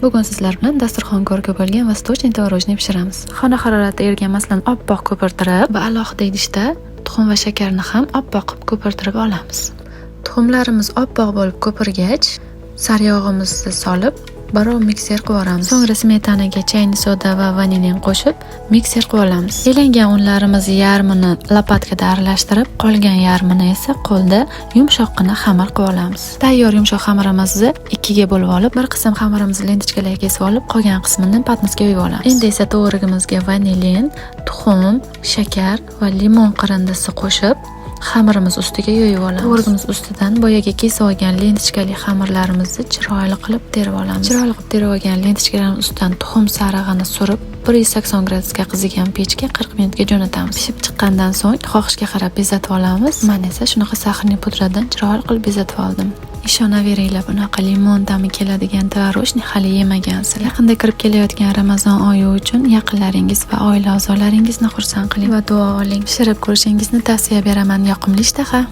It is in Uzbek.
Bugun sizlar bilan dasturxon ko'rki bo'lgan vostochniy tvorojniy pishiramiz. Xona haroratiga ergan, masalan, oppoq ko'pirtirib va alohida idishda tuxum va shakarni ham oppoq qilib ko'pirtirib olamiz. Tuxumlarimiz oppoq bo'lib ko'pirgach, saryog'imizni solib, birov mikser qilib olamiz. So'ngra smetanaga chayni soda va vanilin qo'shib, mikser qilib olamiz. Elangan unlarimizni yarmini lopatkada aralashtirib, qolgan yarmini esa qo'lda yumshoqqina xamir qilib olamiz. Tayyor yumshoq xamirimizni ikkiga bo'lib olib, bir qism xamirimizni lentichkalarga kesib olib, qolgan qismini patnisga yoyib olamiz. Endi esa to'g'rigimizga vanilin, tuxum, shakar va limon qirindisi qo'shib, xamirimiz ustiga yoyib olamiz. To'g'rigimiz ustidan boyaga kesib olgan lentichkali xamirlarimizni chiroyli qilib terib olamiz. Chiroyli qilib terib olgan lentichkalarning ustidan tuxum sarig'ini surib, 180 gradusga qizigan pechga 40 minutga jo'natamiz. Pishib chiqqandan so'ng xohishga qarab bezatib olamiz. Men esa shunaqa saxirli pudradan chiroyli qilib bezatib oldim. Ishonaveringlar, bunaqa limon ta'mi keladigan tvorojniy hali yemagansizlar. Yaqinda kirib kelayotgan Ramazon oyi uchun yaqinlaringiz va oila a'zolaringizni xursand qiling va duo oling. Pishirib ko'rishingizni tavsiya beraman. Yoqimli ishtaha.